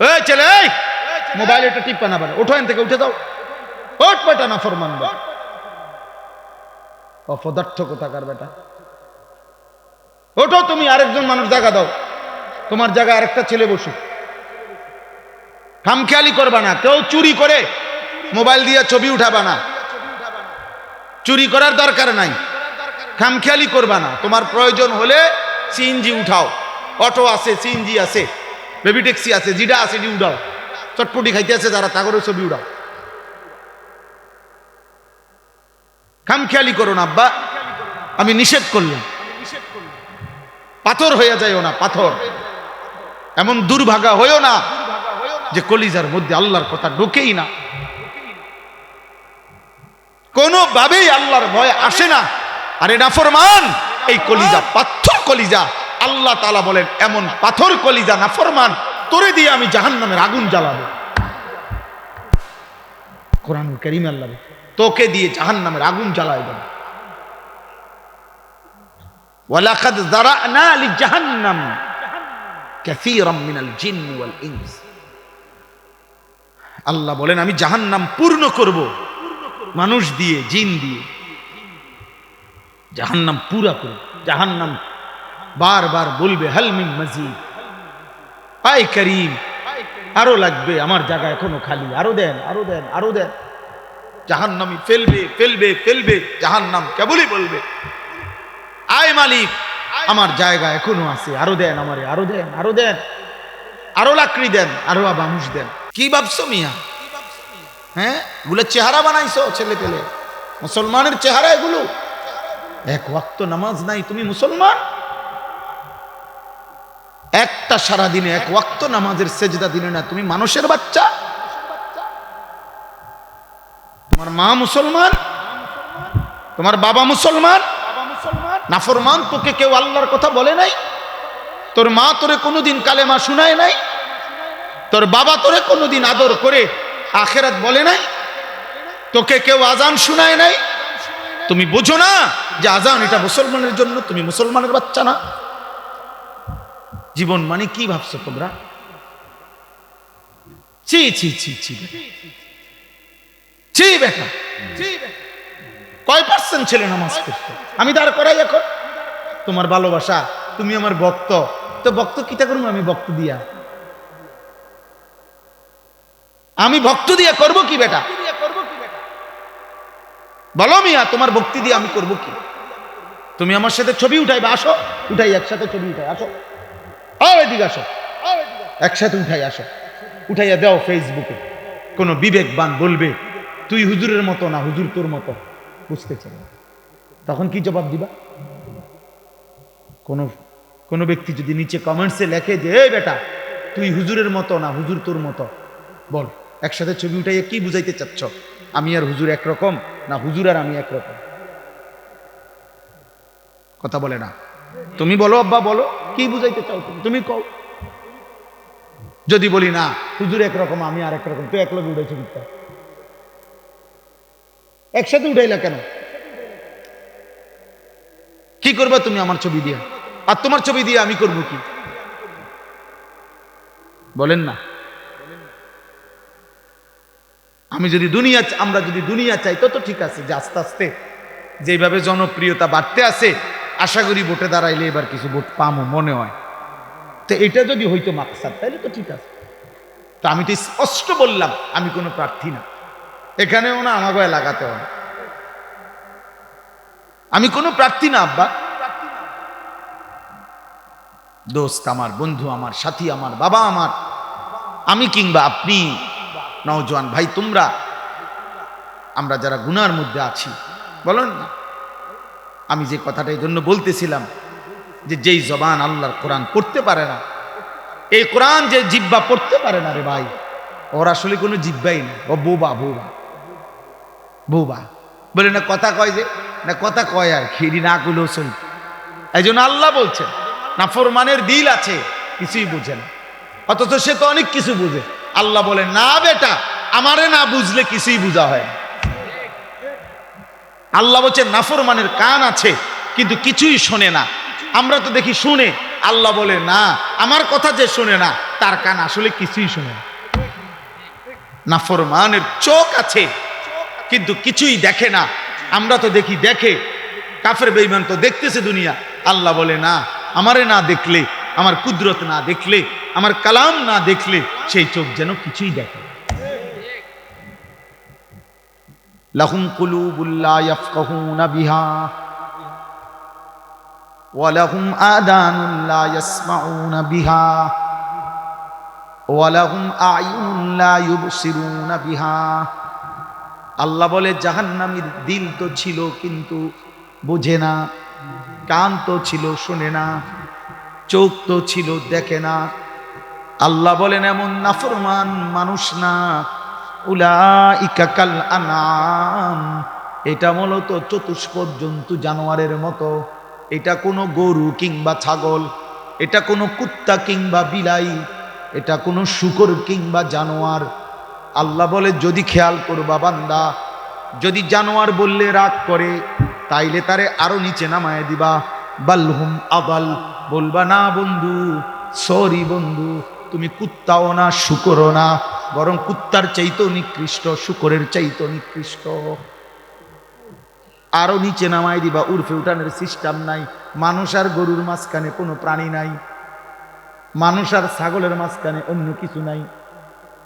এই ছেলে, এই মোবাইল এটা টিপা না, ওঠো এখান থেকে, উঠে দাও, ওঠ বেটা, নাফরমান বেটা, অপদার্থ কোথাকার বেটা, ওঠো তুমি, আরেকজন মানুষ জায়গা দাও, তোমার জায়গায় আরেকটা ছেলে বসুক। খামখেয়ালি করবা না, কেউ চুরি করে মোবাইল দিয়ে ছবি উঠাবা না, চুরি করার দরকার নাই, খামখেয়ালি করবা না। তোমার প্রয়োজন হলে সিএনজি উঠাও, অটো আছে, সিএনজি আছে, বেবি ট্যাক্সি আছে, যেটা আছে যে উঠাও, চটপটি খাইতে আছে যারা তাগরের ছবি উঠাও। খামখেয়ালি করো না আব্বা, আমি নিষেধ করলাম। পাথর হয়ে যায়ও না, পাথর এমন দুর্ভাগা হয়েও না যে কলিজার মধ্যে আল্লাহর কথা ঢোকেই না, কোনোভাবেই আল্লাহর ভয় আসে না। আরে নাফরমান, এই কলিজা পাথর কলিজা, আল্লাহ তাআলা বলেন এমন পাথর কলিজা নাফরমান, তোরে দিয়ে আমি জাহান্নামের আগুন জ্বালাবো। কোরআনুল কারীমে আল্লাহ তোকে দিয়ে জাহান্নামের আগুন জ্বালায় দেব। ওয়ালাকাদ যারানা লিজাহান্নাম কাসীরাম মিনাল জিন্নি ওয়াল ইনস। আল্লাহ বলেন আমি জাহান্নাম পূর্ণ করব মানুষ দিয়ে, জিন দিয়ে, জাহান্নাম পুরা করব। জাহান্নাম বারবার বলবে হাল মিন মাজিদ, আয় করিম আরো লাগবে, আমার জায়গা এখনো খালি, আরো দেন, আরো দেন, আরো দেন। জাহান্নামী ফেলবে ফেলবে ফেলবে, জাহান্নাম কেবলই বলবে আয় মালিক, আমার জায়গা এখনো আছে, আরো দেন আমারে, আরো দেন, আরো দেন, আরো লাকড়ি দেন, আরো মানুষ দেন। কি ভাবছো মিয়া? হ্যাঁ, এগুলো চেহারা বানাইছো ছেলে পেলে, মুসলমানের চেহারা এগুলো। এক ওয়াক্ত নামাজ নাই, তুমি মুসলমান? একটা সারাদিনে এক ওয়াক্ত নামাজের সেজদা দিলে না, তুমি মানুষের বাচ্চা? তোমার মা মুসলমান, তোমার বাবা মুসলমান, নাফরমান তোকে কেউ আল্লাহর কথা বলে নাই? তোর মা তোরে কোনোদিন কালেমা শুনায় নাই? তোর বাবা তোরে কোনোদিন আদর করে আখেরাত বলে নাই? তোকে কেউ আজান শুনায় নাই? তুমি বুঝো না যে আজান এটা মুসলমানের জন্য? তুমি মুসলমানের বাচ্চা না? জীবন মানে কি ভাবছো তোমরা? ছি ছি ছি ছি ছি বেটা, কয় পার্সেন্ট ছেলে নামাজ পড়তো? আমি দাঁড় করাই এখন। তোমার ভালোবাসা, তুমি আমার ভক্ত, তো ভক্ত কিটা করবো আমি? ভক্ত দিয়া আমি ভক্ত দিয়া করবো কি বেটা? বলো মিয়া, তোমার ভক্তি দিয়ে আমি করবো কি? তুমি আমার সাথে ছবি উঠাইবা, আসো, উঠাই একসাথে ছবি উঠাই, আসো, এদিকে আসো, একসাথে উঠাই, আসো, উঠাইয়া দাও ফেসবুকে। কোন বিবেকবান বলবে তুই হুজুরের মতো না, হুজুর তোর মতো, বুঝতে চাই। তখন কি জবাব দিবা? কোন ব্যক্তি যদি নিচে কমেন্টসে লেখে যে এই বেটা তুই হুজুরের মতো না, হুজুর তোর মতো, বল একসাথে ছবি উঠাইয়া কি বুঝাইতে চাচ্ছ? আমি আর হুজুর একরকম না, হুজুর আর আমি একরকম? কথা বলে না। তুমি বলো আব্বা, বলো কি বুঝাইতে চাও তুমি কও। যদি বলি না হুজুর একরকম আমি আর একরকম, তো একলগে উঠে ছবিটা একসাথে উঠাইলা কেন? কি করবা তুমি আমার ছবি দিয়া? আর তোমার ছবি দিয়ে আমি করব কি? বলেন না। আমরা যদি দুনিয়া চাই তো ঠিক আছে, যে আস্তে আস্তে যেভাবে জনপ্রিয়তা বাড়তে আছে, আশা করি ভোটে দাঁড়াইলে এবার কিছু ভোট পামো মনে হয়। তো এটা যদি হইতো মাকসাদ, তাইলে তো ঠিক আছে। তো আমি তো স্পষ্ট বললাম আমি কোনো প্রার্থী না, এখানেও না, আমাকে লাগাতে হয়, আমি কোনো প্রার্থী না আব্বা। দোস্ত আমার, বন্ধু আমার, সাথী আমার, বাবা আমার, আমি কিংবা আপনি, নওজোয়ান ভাই তোমরা, আমরা যারা গুনার মধ্যে আছি, বলেন না। আমি যে কথাটা এই জন্য বলতেছিলাম যে যেই জবান আল্লাহর কোরআন পড়তে পারে না, এই কোরআন যে জিহ্বা পড়তে পারে না রে ভাই, ওর আসলে কোনো জিহ্বাই না, ও বোবা বোবা বোবা। বলে না কথা কয়, যে না কথা কয় আর খিরি না করলেও চল। এই জন্য আল্লাহ বলছেন নাফরমানের দিল আছে, কিছুই বুঝে না, অথচ সে তো অনেক কিছু বুঝে। আল্লাহ বলে না বেটা, আমারে না বুঝলে কিছুই বুঝা হয় না। আল্লাহ বলছে নাফরমানের কান আছে কিন্তু কিছুই শোনে না। আমরা তো দেখি শুনে, আল্লাহ বলে না, আমার কথা যে শোনে না তার কান আসলে কিছুই শোনে না। নাফরমানের চোখ আছে কিন্তু কিছুই দেখে না। আমরা তো দেখি, দেখে। কাফের বেঈমান তো দেখতেছে দুনিয়া। আল্লাহ বলে না, আমারে না দেখলে, আমার কুদরত না দেখলে, আমার কালাম না দেখলে সেই চোখ যেন কিছুই দেখে। লাহুম কুলুবুল লা ইয়াফকাহুনা বিহা ওয়া লাহুম আযানুন লা ইয়াসমাউনা বিহা ওয়া লাহুম আ'য়ুনুন লা ইউবসিরুনা বিহা। আল্লাহ বলে জাহান্নামীর দিল তো ছিল কিন্তু বোঝে না, কান তো ছিল শোনে না, চোখ তো ছিল দেখে না। আল্লাহ বলেন এমন নাফরমান মানুষ না, উলাইকা কাল আনআম, এটা মূলত চতুষ্পদ জন্তু জানোয়ারের মতো। এটা কোনো গরু কিংবা ছাগল, এটা কোনো কুত্তা কিংবা বিলাই, এটা কোনো শূকর কিংবা জানোয়ার। আল্লাহ বলে যদি খেয়াল করবা বান্দা, যদি জানোয়ার বললে রাগ করে তাইলে তারে আরো নিচে নামায় দিবা। বালহুম আদাল, বলবা না বন্ধু, সরি বন্ধু, তুমি কুত্তাও না শূকরও না, বরং কুত্তার চাইতেও নিকৃষ্ট, শূকরের চাইতেও নিকৃষ্ট। আরো নিচে নামায় দিবা। উর্ফে উঠানের সিস্টেম নাই। মানুষ আর গরুর মাঝখানে কোনো প্রাণী নাই, মানুষ আর ছাগলের মাঝখানে অন্য কিছু নাই।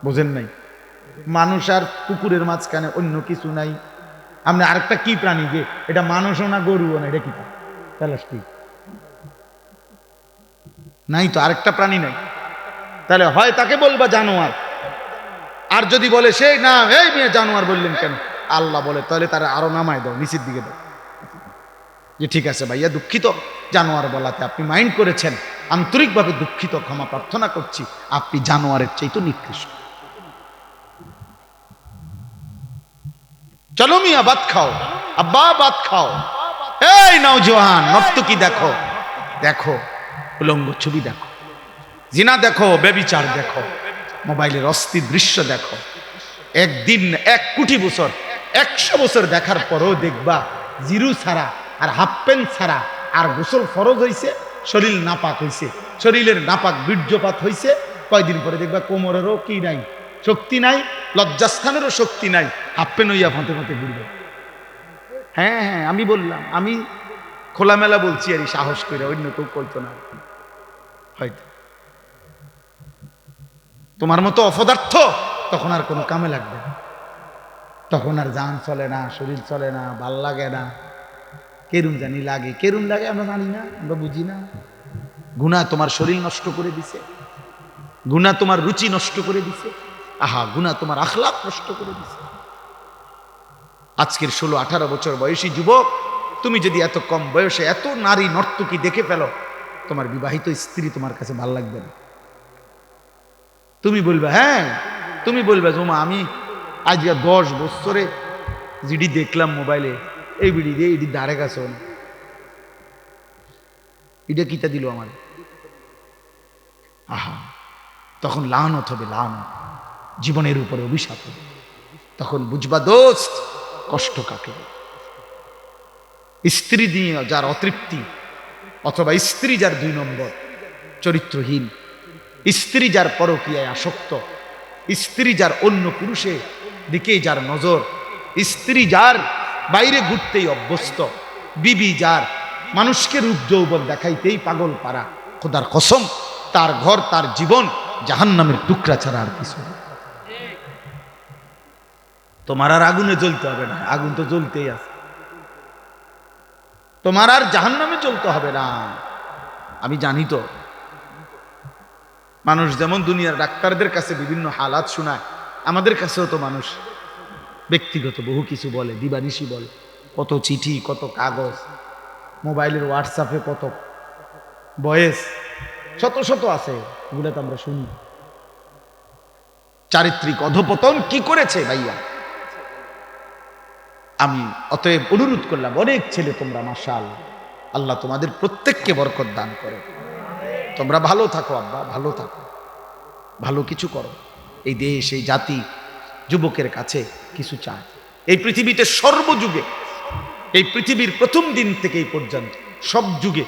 বোঝেন নাই? মানুষ আর কুকুরের মাঝখানে অন্য কিছু নাই। আপনি আরেকটা কি প্রাণী যে এটা মানুষও না গরুও না, এটা কি প্লাস্টিক নাই তো, আরেকটা প্রাণী নাই। তাহলে হয় তাকে বলবা জানোয়ার, আর যদি বলে সে না এই মেয়ে জানোয়ার বললেন কেন, আল্লাহ বলে তাহলে তারা আরো নামায় দাও, নিচের দিকে দাও। যে ঠিক আছে ভাইয়া, দুঃখিত জানোয়ার বলাতে আপনি মাইন্ড করেছেন, আন্তরিকভাবে দুঃখিত, ক্ষমা প্রার্থনা করছি, আপনি জানোয়ারের চাইতে নিকৃষ্ট। চলো মিয়া ভাত খাও, আব্বা ভাত খাও। এই নওজোয়ান নর্তকী দেখো, দেখো উলঙ্গ ছবি দেখো, জিনা দেখো, বেবিচার দেখো, মোবাইলের অস্থির দৃশ্য দেখো। একদিন 1 কোটি বছর 100 বছর দেখার পরও দেখবা জিরু ছাড়া আর হাফ প্যান্ট ছাড়া আর গোসল ফরজ হইছে, শরীর নাপাক হইছে, শরীরের নাপাক বীর্যপাত হইছে। কয়দিন পরে দেখবা কোমরেরও কি নাই, শক্তি নাই, লজ্জাস্থানেরও শক্তি নাই, হাফ প্যান্ট হইয়া ফতে ফতে ঘুরবে। হ্যাঁ হ্যাঁ, আমি বললাম, আমি খোলামেলা বলছি আর সাহস করে, অন্য কেউ বলতো না হয়তো। তোমার মতো অপদার্থ তখন আর কোনো কামে লাগবে না, তখন আর জান চলে না, শরীর চলে না, ভাল লাগে না। কেরুম জানি লাগে, কেরুম লাগে আমরা জানি না, আমরা বুঝি না। গুনাহ তোমার শরীর নষ্ট করে দিছে, গুনাহ তোমার রুচি নষ্ট করে দিছে, আহা গুনাহ তোমার আখলাক নষ্ট করে দিছে। আজকের 16-18 বছর বয়সী যুবক, তুমি যদি এত কম বয়সে এত নারী নর্তকী দেখে ফেলো, তোমার বিবাহিত স্ত্রী তোমার কাছে ভাল লাগবে না। তুমি বলবে, হ্যাঁ তুমি বলবে জমা আমি আজ 10 বছরে যেটি দেখলাম মোবাইলে, এই বিড়ি দিয়ে এটি ধারে কাছে না, এটা কিতা দিল আমার। আহা, তখন লানত হবে, লানত, জীবনের উপরে অভিশাপ হবে। তখন বুঝবা দোস্ত কষ্ট কাকে। স্ত্রী দিয়ে যার অতৃপ্তি, অথবা স্ত্রী যার 2 নম্বর, চরিত্রহীন স্ত্রী, যার পরকীয়ায় আসক্ত স্ত্রী, যার অন্য পুরুষের দিকে যার নজর, স্ত্রী যার বাইরে ঘুরতেই অভ্যস্ত, বিবি যার মানুষকে রূপ যৌবন দেখাইতেই পাগল পারা, খোদার কসম তার ঘর, তার জীবন জাহান্নামের টুকরা ছাড়া আর কিছু। তোমার আর আগুনে জ্বলতে হবে না, আগুন তো জ্বলতেই আছে। তোমার আর জাহান্নামে জ্বলতে হবে না। আমি জানি তো, মানুষ যেমন দুনিয়ার ডাক্তারদের কাছে বিভিন্ন হালাত শোনায়, আমাদের কাছেও তো মানুষ ব্যক্তিগত বহু কিছু বলে, দিবানিশি বলে, কত চিঠি, কত কাগজ, মোবাইলের হোয়াটসঅ্যাপে কত ভয়েস, শত শত আছে, এগুলো তো আমরা শুনি। চারিত্রিক অধপতন কি করেছে ভাইয়া। আমি অতএব অনুরোধ করলাম, অনেক ছেলে তোমরা মাশাআল্লাহ, আল্লাহ তোমাদের প্রত্যেককে বরকত দান করে। তোমরা ভালো থাকো আব্বা, ভালো থাকো, ভালো কিছু করো। এই দেশ, এই জাতি যুবকের কাছে কিছু চায়। এই পৃথিবীতে সর্বযুগে, এই পৃথিবীর প্রথম দিন থেকে এই পর্যন্ত সব যুগে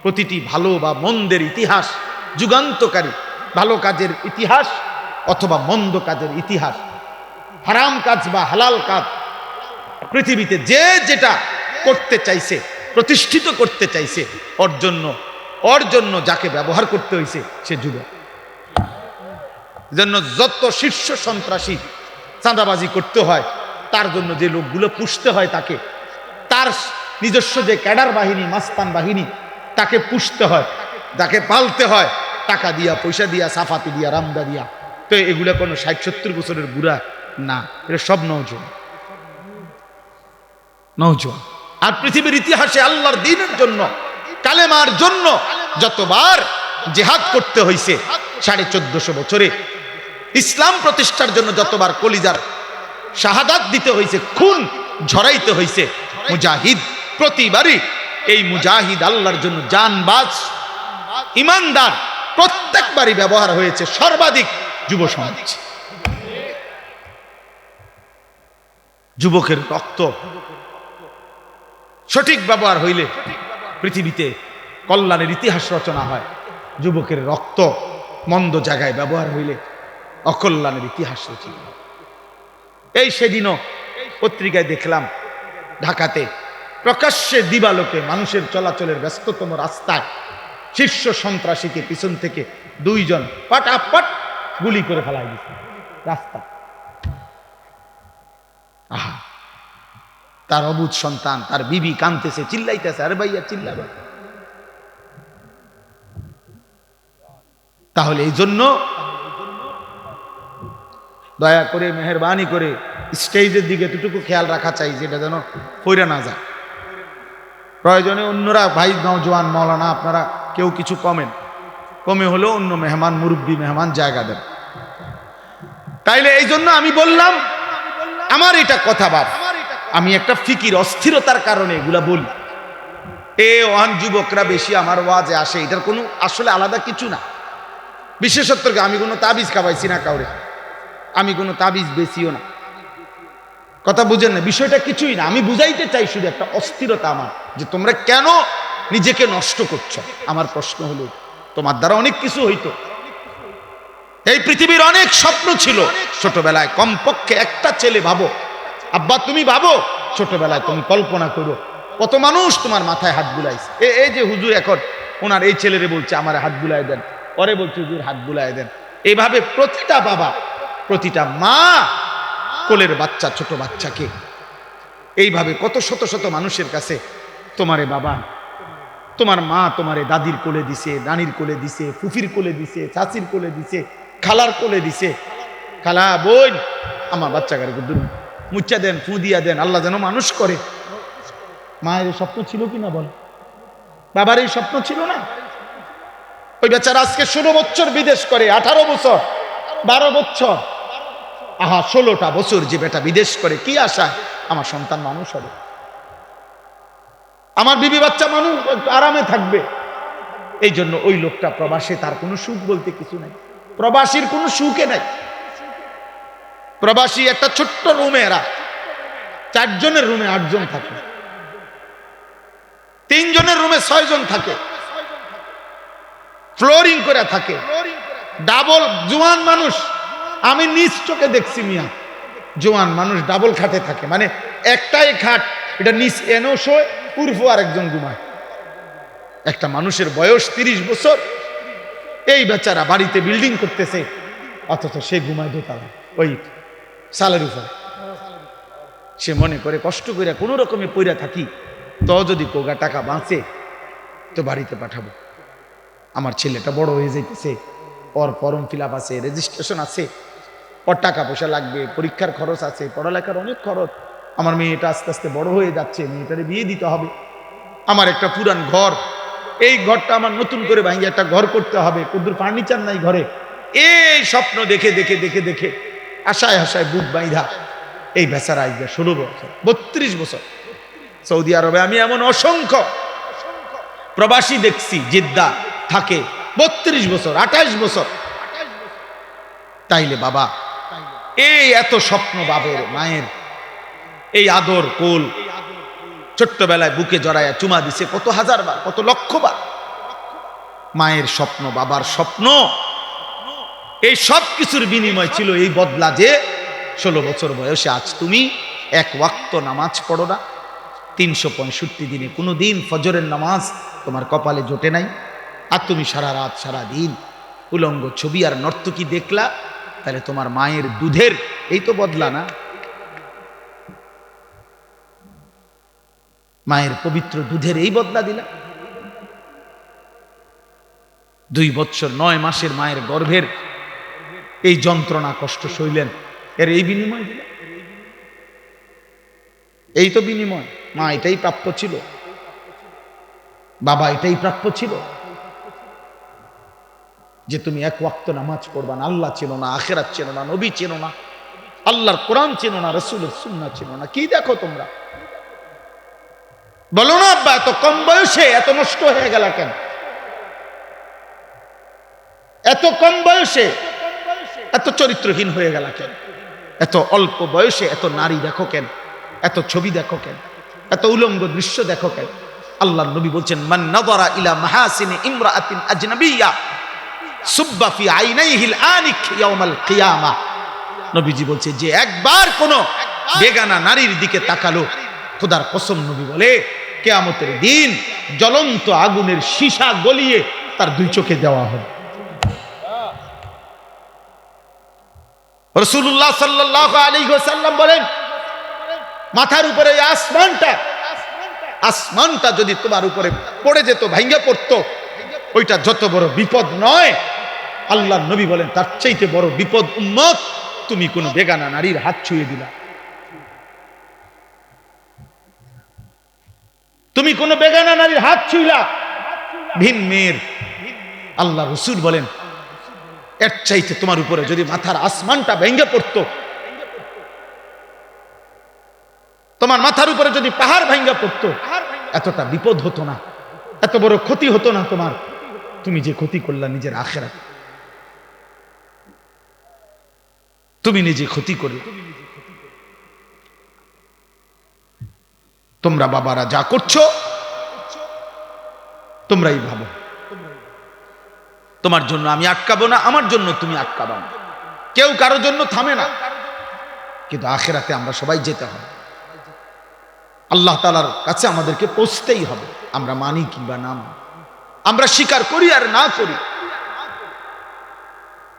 প্রতিটি ভালো বা মন্দের ইতিহাস যুগান্তকারী ভালো কাজের ইতিহাস অথবা মন্দ কাজের ইতিহাস, হারাম কাজ বা হালাল কাজ, পৃথিবীতে যে যেটা করতে চাইছে, প্রতিষ্ঠিত করতে চাইছে, ওর জন্য যাকে ব্যবহার করতে হয়েছে সে যুবক। জন্য যত শীর্ষ সন্ত্রাসী চাঁদাবাজি করতে হয়, তার জন্য যে লোকগুলো পুষতে হয়, তাকে তার নিজস্ব যে ক্যাডার বাহিনী, মাস্তান বাহিনী, তাকে পুষতে হয়, তাকে পালতে হয়, টাকা দিয়া, পয়সা দিয়া, সাফাতি দিয়া, রামদা দিয়া। তো এগুলো কোনো 60-70 বছরের বুড়া না, এটা সব নওজোয়ান। আর পৃথিবীর ইতিহাসে আল্লাহর দ্বীনের জন্য, কালেমার জন্য যতবার জিহাদ করতে হয়েছে 1450 বছরে, ইসলাম প্রতিষ্ঠার জন্য যতবার কলিজার শাহাদাত দিতে হয়েছে, খুন ঝরাইতে হয়েছে, মুজাহিদ প্রতিবারই, এই মুজাহিদ আল্লাহর জন্য জানবাজ ইমানদার প্রত্যেকবারই ব্যবহার হয়েছে সর্বাধিক যুব সমাজ। যুবকের রক্ত সঠিক ব্যবহার হইলে পৃথিবীতে কল্যাণের ইতিহাস রচনা হয়। যুবকের রক্ত মন্দ জায়গায় ব্যবহার হইলে অকল্যাণের ইতিহাস রচনা হয়। এই সেদিনও পত্রিকায় দেখলাম, ঢাকাতে প্রকাশ্যে দিবালোকে মানুষের চলাচলের ব্যস্ততম রাস্তায় শীর্ষ সন্ত্রাসীকে পিছন থেকে 2 জন পাটাপাট গুলি করে ফেলাই দিচ্ছে রাস্তা। আহা, তার অবুধ সন্তান, তার বিবি কাঁদতেছে, চিল্লাইতেছে, আরে ভাইয়া চিল্লাবে। তাহলে এই জন্য দয়া করে, মেহেরবানি করে স্টেজের দিকে এতটুকু খেয়াল রাখা চাই, যেটা যেন পইরা না যায়। প্রয়োজনে অন্যরা, ভাই নওজোয়ান মৌলানা, আপনারা কেউ কিছু কমে হলেও অন্য মেহমান, মুরব্বী মেহমান জায়গা দেন। তাইলে এই জন্য আমি বললাম, আমার এটা কথা বাপ, আমি একটা ফিকির অস্থিরতার কারণে এগুলা বলি। ওয়ান যুবকরা বেশি আমার ওয়াজে আসে, এটার কোনো আসলে আলাদা কিছু না। বিশেষত্ব আমি কোনো তাবিজ খাওয়াইছি না কাউরে, আমি কোনো তাবিজ বেশিও না, কথা বুঝেন না, বিষয়টা কিছুই না। আমি বুঝাইতে চাই শুধু একটা অস্থিরতা আমার, যে তোমরা কেন নিজেকে নষ্ট করছো। আমার প্রশ্ন হলো, তোমার দ্বারা অনেক কিছু হইতো, এই পৃথিবীর অনেক স্বপ্ন ছিল ছোটবেলায়। কমপক্ষে একটা ছেলে ভাবো, আব্বা তুমি ভাবো, ছোটবেলায় তুমি কল্পনা করো কত মানুষ তোমার মাথায় হাত বুলাইছে। এই যে হুজুর এখন ওনার এই ছেলেরে বলছে আমার হাত বুলাই দেন, পরে বলছে হুজুর হাত বুলাই দেন। এইভাবে প্রতিটা বাবা, প্রতিটা মা কোলের বাচ্চা, ছোট বাচ্চাকে এইভাবে কত শত শত মানুষের কাছে তোমারে বাবা, তোমার মা তোমারে দাদির কোলে দিছে, নানির কোলে দিছে, ফুফির কোলে দিছে, চাচির কোলে দিছে, খালার কোলে দিছে। খালা, বোন, আমার বাচ্চাকে দূর মুচ্চা দেন, ফু দিয়া দেন, আল্লাহ যেন মানুষ করে। মায়ের এই স্বপ্ন ছিল কিনা বল? বাবার এই স্বপ্ন ছিল না? ওই বেচারা আজকে 16 বছর বিদেশ করে, 18 বছর, 12 বছর, আহা 16টা বছর যে বেটা বিদেশ করে, কি আশা আমার সন্তান মানুষ হবে, আমার বিবি বাচ্চা মানুষ আরামে থাকবে। এই জন্য ওই লোকটা প্রবাসে, তার কোনো সুখ বলতে কিছু নাই, প্রবাসীর কোনো সুখে নাই। প্রবাসী একটা ছোট্ট রুমে, এরা 4 জনের রুমে 8 জন থাকে, 3 জনের রুমে 6 জন থাকে, ফ্লোরিং করে থাকে, ডাবল। জোয়ান মানুষ আমি নিজ চোখে দেখছি মিয়া, জোয়ান মানুষ ডাবল খাটে থাকে, মানে একটাই খাট, এটা নিচ এনেও শোয়, পূর্ব আরেকজন ঘুমায়। একটা মানুষের বয়স 30 বছর, এই বেচারা বাড়িতে বিল্ডিং করতেছে, অথচ সে ঘুমায় দোতলায় ওই সালের উপর। সে মনে করে কষ্ট করে কোনো রকমে পইরা থাকি, তো যদি কোগা টাকা বাঁচে তো বাড়িতে পাঠাবো। আমার ছেলেটা বড় হয়ে যাইতেছে, ওর ফর্ম ফিল আপ আছে, রেজিস্ট্রেশন আছে, ওর টাকা পয়সা লাগবে, পরীক্ষার খরচ আছে, পড়ালেখার অনেক খরচ। আমার মেয়েটা আস্তে আস্তে বড় হয়ে যাচ্ছে, মেয়েটারে বিয়ে দিতে হবে। আমার একটা পুরান ঘর, এই ঘরটা আমার নতুন করে ভাঙিয়ে একটা ঘর করতে হবে, কদ্দুর ফার্নিচার নাই ঘরে। এই স্বপ্ন দেখে দেখে দেখে দেখে আশায় আশায় বুক বাইধা এই বেচারা আইয়া 16 বছর, 32 বছর সৌদি আরবে। আমি এমন অসংখ্য প্রবাসী দেখছি, জিদ্দা থাকে 32 বছর, 28 বছর। তাইলে বাবা, এই এত স্বপ্ন বাবের, মায়ের এই আদর কোল, ছোট্টবেলায় বুকে জড়াইয়া চুমা দিছে কত হাজার বার, কত লক্ষ বার। মায়ের স্বপ্ন, বাবার স্বপ্ন এই সব কিছুর বিনিময় ছিল এই বদলা যে 16 বছর বয়সে আজ তুমি এক ওয়াক্ত নামাজ পড়ো না, 365 দিনে কোনো দিন ফজরের নামাজ তোমার কপালে জোটে নাই, আর তুমি সারা রাত সারা দিন উলঙ্গ ছবি আর নর্তকী দেখলা, তাহলে তোমার মায়ের দুধের এই তো বদলা না? মায়ের পবিত্র দুধের এই বদলা দিলা? 2 বছর 9 মাসের মায়ের গর্ভের এই যন্ত্রণা কষ্ট সইলেন, এর এই বিনিময় দিলা? এই তো বিনিময়। মা এটাই প্রাপ্য ছিল, বাবা এটাই প্রাপ্য ছিল, যে তুমি এক ওয়াক্ত নামাজ পড়বা না। আল্লাহ চেনো না, আখিরাত চেনো না, নবী চেনো না, আল্লাহর কোরআন চেনো না, রাসূলের সুন্নাহ চেনো না। কি দেখো তোমরা? বলো না আব্বা এত কম বয়সে এত নষ্ট হয়ে গেল কেন? এত কম বয়সে এত চরিত্রহীন হয়ে গেল কেন? এত অল্প বয়সে এত নারী দেখো কেন? এত ছবি দেখো কেন? এত উলঙ্গ দৃশ্য দেখো কেন? আল্লাহর নবী বলছেন, মান নাযারা ইলা মাহাসিনি ইমরাআতিন আজনাবিয়্যা সুব্বা ফি আইনাইহিল আনিক ইয়াউমাল কিয়ামাহ। নবীজি বলছে, যে একবার কোন বেগানা নারীর দিকে তাকালো, খোদার কসম নবী বলে কিয়ামতের দিন জ্বলন্ত আগুনের সীসা গলিয়ে তার 2 চোখে দেওয়া হবে। রাসূলুল্লাহ সাল্লাল্লাহু আলাইহি ওয়াসাল্লাম বলেন, মাথার উপরে আসমানটা যদি তোমার উপরে পড়ে যেত, ভাঙ্গা পড়তো, ওইটা যত বড় বিপদ নয়, আল্লাহর নবী বলেন তার চাইতে বড় বিপদ উম্মত তুমি কোন বেগানা নারীর হাত ছুঁয়ে দিলা। তুমি কোন বেগানা নারীর হাত ছুঁইলা, ভিন মেয়ের। আল্লাহ রাসূল বলেন এর চাইতে তোমার উপরে যদি মাথার আসমানটা ভেঙে পড়তো, তোমার মাথার উপরে যদি পাহাড় ভেঙে পড়তো, এতটা বিপদ হতো না, এত বড় ক্ষতি হতো না তোমার। তুমি যে ক্ষতি করলা নিজের আখিরাত, তুমি নিজে ক্ষতি করলে। তোমরা বাবারা যা করছো তোমরাই ভাবো, তোমার জন্য আমি আটকাবো না, আমার জন্য তুমি আটকাবা না, কেউ কারোর জন্য থামে না। কিন্তু আখিরাতে আমরা সবাই যেতে হবে, আল্লাহ তাআলার কাছে আমাদেরকে পৌঁছতেই হবে। আমরা মানি কিংবা না মানি, আমরা স্বীকার করি আর না করি,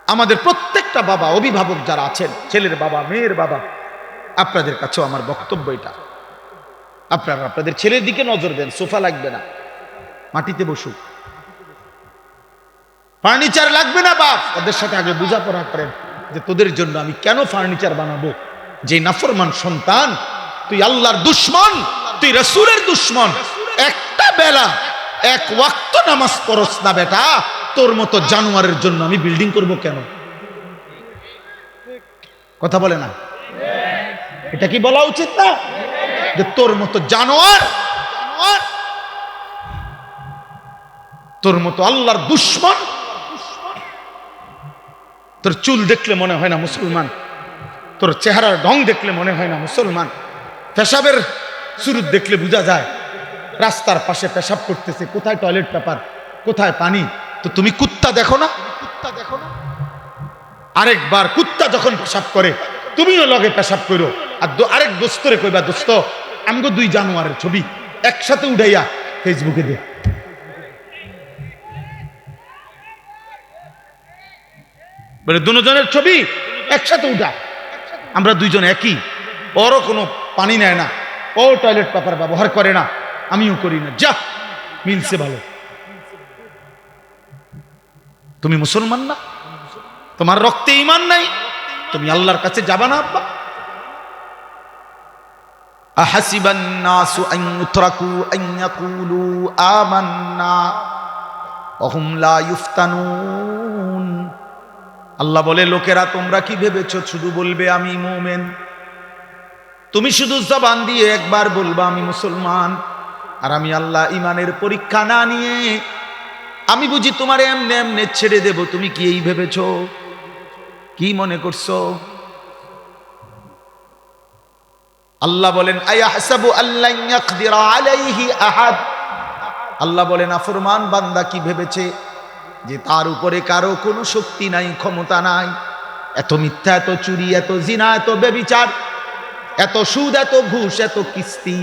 আমাদের প্রত্যেকটা বাবা, অভিভাবক যারা আছেন, ছেলের বাবা, মেয়ের বাবা, আপনাদের কাছেও আমার বক্তব্য এটা, আপনারা আপনাদের ছেলের দিকে নজর দেন। সোফা লাগবে না, মাটিতে বসুক। ফার্নিচার লাগবে না বাপ, ওদের সাথে আগে বোঝাপড়া করেন যে তোদের জন্য আমি কেন ফার্নিচার বানাবো। যে নাফরমান সন্তান, তুই আল্লাহর দুশমন, তুই রাসূলের দুশমন, একটা বেলা এক ওয়াক্ত নামাজ পড়স না বেটা, তোর মতো জানোয়ারের জন্য আমি বিল্ডিং করব কেন? কথা বলে না? এটা কি বলা উচিত না যে তোর মতো জানোয়ার, তোর মতো আল্লাহর দুশমন, তোর চুল দেখলে মনে হয় না মুসলমান, তোর চেহারার ঢং দেখলে মনে হয় না মুসলমান, পেশাবের সুরুত দেখলে বোঝা যায় রাস্তার পাশে পেশাব করতেছে, কোথায় টয়লেট পেপার, কোথায় পানি। তো তুমি কুত্তা দেখো না? আরেকবার কুত্তা যখন পেশাব করে তুমিও লগে পেশাব করো, আর আরেক দোস্তরে কইবা, দোস্ত আমগো 2 জানোয়ারের ছবি একসাথে উঠাইয়া ফেসবুকে দে। বলে দুজনের ছবি একসাথে উঠা, আমরা 2 জন একই, ওরও কোনো পানি নেয় না, ও টয়লেট পেপার ব্যবহার করে না, আমিও করি না, যা মিলছে ভালো। তুমি মুসলমান না? তোমার রক্তে ঈমান নাই? তুমি আল্লাহর কাছে যাবা না আব্বা? আহাসিবান নাসু আন ইউতরাকু আন ইয়াকুলু আমান্না ওয়া হুম লা ইফতানুন। আল্লাহ বলে, লোকেরা তোমরা কি ভেবেছো শুধু বলবে আমি মুমিন? তুমি শুধু জবান দিয়ে একবার বলবা আমি মুসলমান, আর আমি আল্লাহ ইমানের পরীক্ষা না নিয়ে আমি বুঝি তোমার এমনে এমনে ছেড়ে দেব? তুমি কি এই ভেবেছো? কি মনে করছো? আল্লাহ বলেন, আয়াহসাবু আল্লান ইয়াকদিরা আলাইহি আহাদ। আল্লাহ বলেন, নাফরমান বান্দা কি ভেবেছে যে তার উপরে কারো কোনো শক্তি নাই, ক্ষমতা নাই। এত মিথ্যা, এত চুরি, এত জিনা, এত ব্যভিচার, এত সুদ, এত ঘুষ, এত কিস্তি,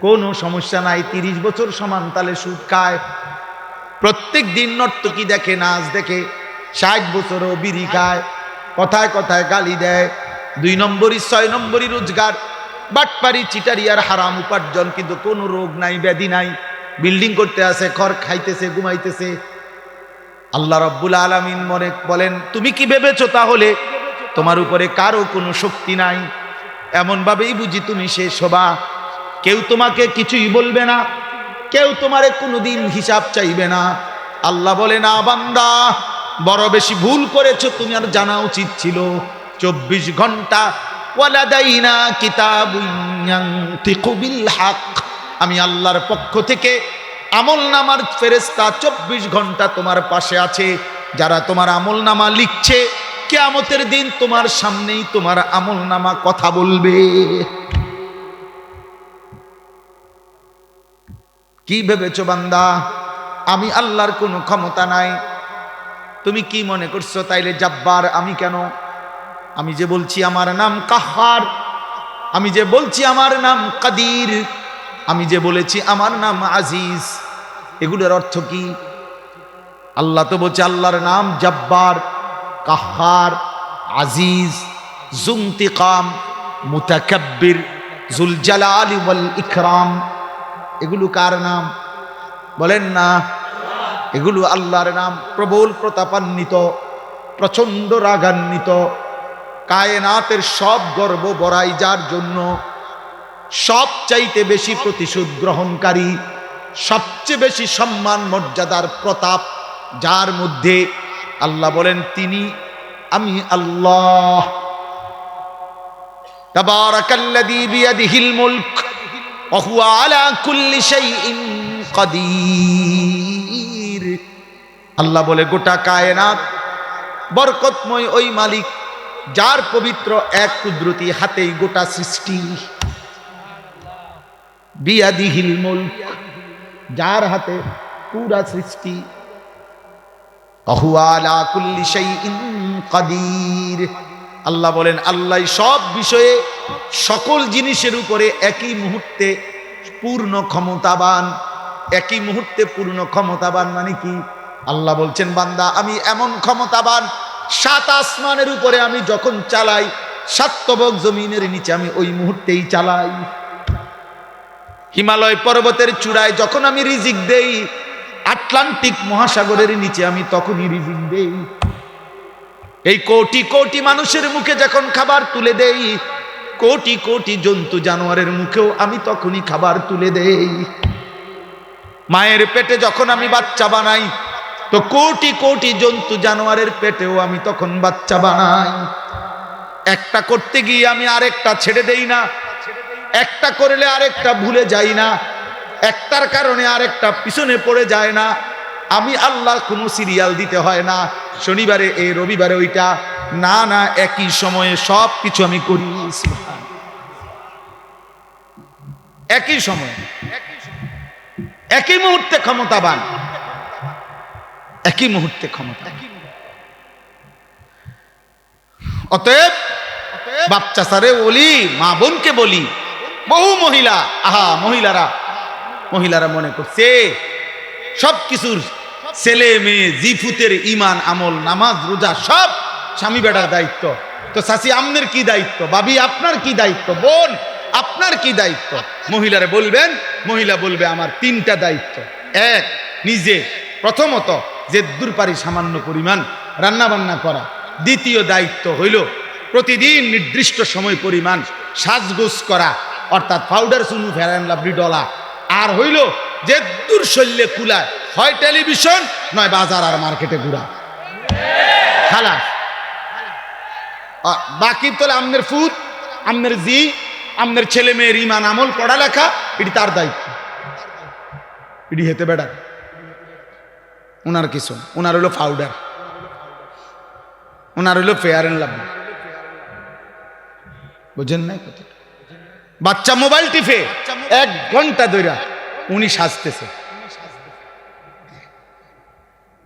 কোনো সমস্যা নাই। 30 বছর সমান তালে সুদ খায়, প্রত্যেক দিন নর্তকী দেখে, নাচ দেখে, 60 বছরও বিড়ি খায়, কথায় কথায় গালি দেয়। 2 নম্বরই 6 নম্বরই রোজগার, বাটপারি, চিটারি আর হারাম উপার্জন, কিন্তু কোনো রোগ নাই, ব্যাধি নাই। বিল্ডিং করতে আছে, খড় খাইতেছে, ঘুমাইতেছে। আল্লাহ রাব্বুল আলামিন মনে বলেন, তুমি কি ভেবেছো তাহলে তোমার উপরে কারো কোনো শক্তি নাই? এমন ভাবেই বুঝি তুমি শেষ হবা। কেউ তোমাকে কিছুই বলবে না, কেউ তোমারে কোনোদিন হিসাব চাইবে না। আল্লাহ বলে, না বান্দা, বড় বেশি ভুল করেছো, তুমি আর জানা উচিত ছিল 24 ঘন্টা ওয়ালাদাইনা কিতাবুন ইয়ানতিকু বিল হক, আমি আল্লাহর পক্ষ থেকে আমলনামার ফেরেশতা 24 ঘন্টা তোমার পাশে আছে, যারা তোমার আমলনামা লিখছে। কিয়ামতের দিন তোমার সামনেই তোমার আমলনামা কথা বলবে। কি ভেবেছো বান্দা আমি আল্লাহর কোনো ক্ষমতা নাই? তুমি কি মনে করছো তাইলে জব্বার আমি কেন? আমি যে বলছি আমার নাম কাহ্হার, আমি যে বলছি আমার নাম কাদির, আমি যে বলেছি আমার নাম আজিজ, এগুলোর অর্থ কি? আল্লাহ তো বলছে আল্লাহর নাম জব্বার, কাহ্হার, আজিজ, যুনতিকাম, মুতাকাব্বির, যুল জালালি ওয়াল ইকরাম। এগুলো কার নাম বলেন না? এগুলো আল্লাহর নাম। প্রবল প্রতাপান্বিত, প্রচন্ড রাগান্বিত, কায়নাতের সব গর্ব বড়াই যার জন্য, সবচাইতে বেশি প্রতিশোধ গ্রহণকারী, সবচেয়ে বেশি সম্মান মর্যাদার প্রতাপ যার মধ্যে, আল্লাহ বলেন তিনি আমি আল্লাহ। তাবারাকাল্লাযী বিয়াদিহিল মুলক ওয়া হুয়া আলা কুল্লি শাইইন কাদির। আল্লাহ বলে গোটা কায়নাত বরকতময় ওই মালিক যার পবিত্র এক কুদরতি হাতেই গোটা সৃষ্টি। বিয়াদিহিল মুলক, যার হাতে পুরা সৃষ্টি। ওয়া হুয়া আলা কুল্লি শাইইন কাদির। আল্লাহ বলেন আল্লাহ সব বিষয়ে সকল জিনিসের উপরে একই মুহূর্তে পূর্ণ ক্ষমতাবান। একই মুহূর্তে পূর্ণ ক্ষমতাবান মানে কি? আল্লাহ বলছেন বান্দা আমি এমন ক্ষমতাবান, 7 আসমানের উপরে আমি যখন চালাই, 7 তবক জমিনের নিচে আমি ওই মুহূর্তেই চালাই। হিমালয় পর্বতের চূড়ায় যখন আমি রিজিক দেই, আটলান্টিক মহাসাগরের নিচে আমি তখনই রিজিক দেই। এই কোটি কোটি মানুষের মুখে যখন খাবার তুলে দেই, কোটি কোটি জন্তু জানোয়ারের মুখেও আমি তখনই খাবার তুলে দেই। মায়ের পেটে যখন আমি বাচ্চা বানাই, তো কোটি কোটি জন্তু জানোয়ারের পেটেও আমি তখন বাচ্চা বানাই। একটা করতে গিয়ে আমি আরেকটা ছেড়ে দেই না, একটা করলে আরেকটা ভুলে যাই না, একটার কারণে আরেকটা পিছনে পড়ে যায় না। আমি আল্লাহ কোনো সিরিয়াল দিতে হয় না, শনিবারে এই রবিবারে ওইটা না, না, একই সময়ে সব কিছু আমি করি। একই সময়ে, একই মুহূর্তে ক্ষমতাবান, একই মুহূর্তে ক্ষমতা। অতএব বাচ্চা সারে বলি, মা বোনকে বলি, বহু মহিলা, মহিলারা মনে করছে সব কিছুর ছেলে মেয়ে জিফুতের ইমান আমল নামাজ রোজা সব স্বামী বেটার দায়িত্ব। তো চাচি আপনার কি দায়িত্ব? ভাবি আপনার কি দায়িত্ব? বোন আপনার কি দায়িত্ব? মহিলারা বলবেন, মহিলা বলবে আমার 3টা দায়িত্ব। এক, নিজে প্রথমত যে দূরপারি সামান্য পরিমাণ রান্না বান্না করা। দ্বিতীয় দায়িত্ব হইল প্রতিদিন নির্দিষ্ট সময় পরিমাণ সাজগোজ করা, অর্থাৎ পাউডার চুনু ফেরান লাভলি ডলা। আর হইল যে দূর শল্যে কুলায়, হয় টেলিভিশন নয় বাজার আর মার্কেটে ঘুরা। খালাস। বাকি তোলে আমনের ফুট, আমনের জি, আমনের ছেলে মেয়ের ইমান আমল পড়ালেখা, এটি তার দায়িত্ব। এটি হেতে বেড়া ওনার কিছু, ওনার হইল পাউডার, ওনার হইল ফেয়ার এন্ড লাভলি। বুঝেন নাই কথা? বাচ্চা মোবাইল টিপে 1 ঘন্টা ধরে উনি সাজতেছে।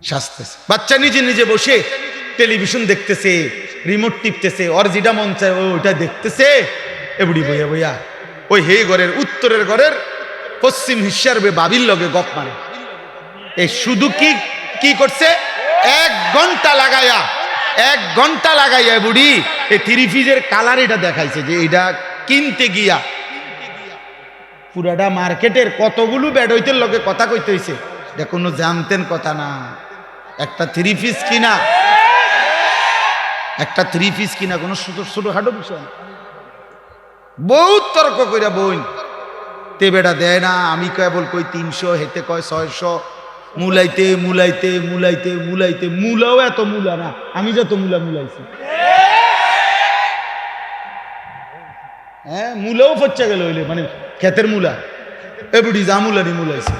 সাজতেছে। বাচ্চা নিজে নিজে বসে টেলিভিশন দেখতেছে, রিমোট টিপতেছে, ওর যেটা মন চায় ওইটা দেখতেছে। এবড়ি বইয়া বইয়া ওই হে ঘরের উত্তরের ঘরের পশ্চিম হিস্যার বাবির লগে গপ মারে। এই শুধু কি কি করছে, 1 ঘন্টা লাগাইয়া বুড়ি এই 3 পিসের কালার এটা দেখাইছে যে এটা কিনতে গিয়া পুরাটা মার্কেটের কতগুলো বেডইতের লগে কথা কইতে হইছে। এটা কোনো জানতেন কথা না। একটা 3 পিস কিনা, একটা 3 পিস কিনা কোনো ছোট খাটো বিষয় না। বহুত তর্ক কইরা বইন তে বেটা দেয় না, আমি কেবল কই 300, হেতে কয় 600, মুলাইতে মুলাইতে মুলাইতে মুলাইতে মুলাও এত মুলা না, আমি যত মুলা মুলাইছি। হ্যাঁ, মুলাও ফচ্চা গেল হইলে, মানে ক্ষেতের মুলা এবড়ি যা মুলানি মুলাইছে।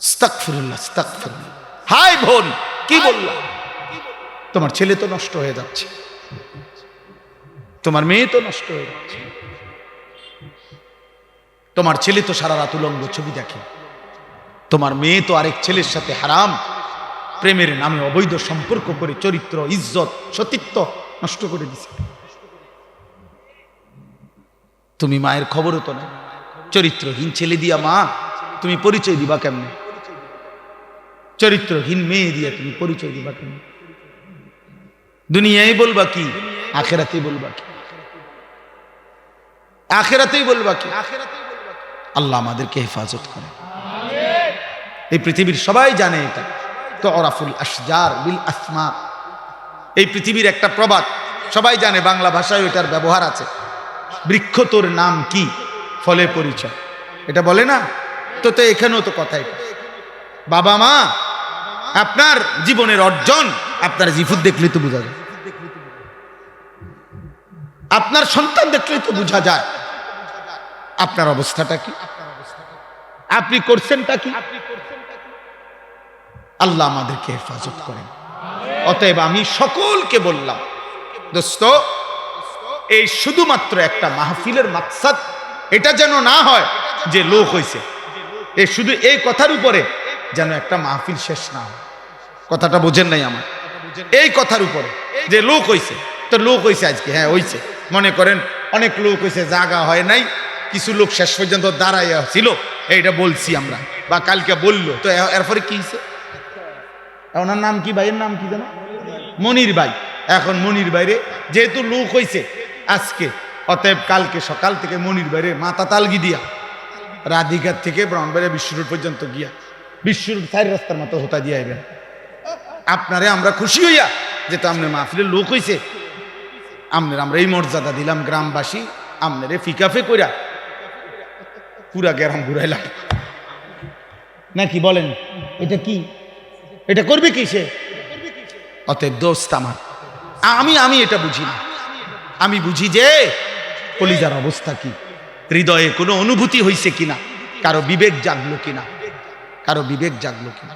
আস্তাগফিরুল্লাহ, আস্তাগফিরুল্লাহ। হাই বোন, কি বললা? তোমার ছেলে তো নষ্ট হয়ে যাচ্ছে, তোমার মেয়ে তো নষ্ট হয়ে যাচ্ছে, তোমার ছেলে তো সারা রাত উলঙ্গ ছবি দেখে, তোমার মেয়ে তো আরেক ছেলের সাথে হারাম প্রেমের নামে অবৈধ সম্পর্ক করে চরিত্র, ইজ্জত, সতীত্ব নষ্ট করে দিছে। তুমি মায়ের খবরও তো না। চরিত্রহীন ছেলে দিয়া মা তুমি পরিচয় দিবা কেমনে? চরিত্রহীন মেয়ে দিয়া তুমি পরিচয় দিবা কেমনে? দুনিয়ায় বলবা কি, আখেরাতেই বলবা কি? আখেরাতেই বলবা কি? আল্লাহ আমাদেরকে হেফাজত করে। এই পৃথিবীর সবাই জানে এটা তো ওরাফুল আশজার বিল আসমা। এই পৃথিবীর একটা প্রবাদ সবাই জানে, বাংলা ভাষায় এটার ব্যবহার আছে। বৃক্ষ তোর নাম কি, ফলে পরিচয়। এটা বলে না তো? তো এখানেও তো কথা এটা। বাবা মা আপনার জীবনের অর্জন আপনার জিফুত দেখলেই তো বোঝা যায়, আপনার সন্তান দেখলেই তো বোঝা যায় আপনার অবস্থাটা কি, আপনি করছেনটা কি। আল্লাহ আমাদেরকে হেফাজত করেন। অতএব আমি সকলকে বললাম, দোস্ত, এই শুধুমাত্র একটা মাহফিলের মাকসাদ এটা যেন না হয় যে লোক হইছে, এই শুধু এই কথার উপরে যেন একটা মাহফিল শেষ না হয়। কথাটা বোঝেন নাই আমার? এই কথার উপরে যে লোক হইছে, তো লোক হইছে আজকে, হ্যাঁ হইছে, মনে করেন অনেক লোক হইছে, জায়গা হয় নাই, কিছু লোক শেষ পর্যন্ত দাঁড়াইয়া ছিল, এইটা বলছি আমরা, বা কালকে বললো, তো এরপরে কি হয়েছে? ওনার নাম কি, ভাইয়ের নাম কি জানো? মনির ভাই। এখন মনির বাইরে যেহেতু লোক হইছে আজকে, অতএব কালকে সকাল থেকে মনির বাইরে মাথা তালগি দিয়া রাধিঘাট থেকে ব্রাহ্মণবাড়িয়া বিশ্ব রোড পর্যন্ত গিয়া বিশ্ব রোড 4 রাস্তার মতো হতা দিয়ে আইবেন। আপনারে আমরা খুশি হইয়া যেহেতু আপনার মাহফিলের লোক হইছে, আপনার আমরা এই মর্যাদা দিলাম, গ্রামবাসী আপনারে ফিকাফে কইরা পুরা গ্রাম ঘুরাইলাম নাকি বলেন? এটা কি, এটা করবে কি সে? অতএব দোস্ত আমার, আমি এটা বুঝি না। আমি বুঝি যে কলিজার অবস্থা কি, হৃদয়ে কোনো অনুভূতি হইছে কিনা, কারো বিবেক জাগলো কিনা, কারো বিবেক জাগলো কিনা।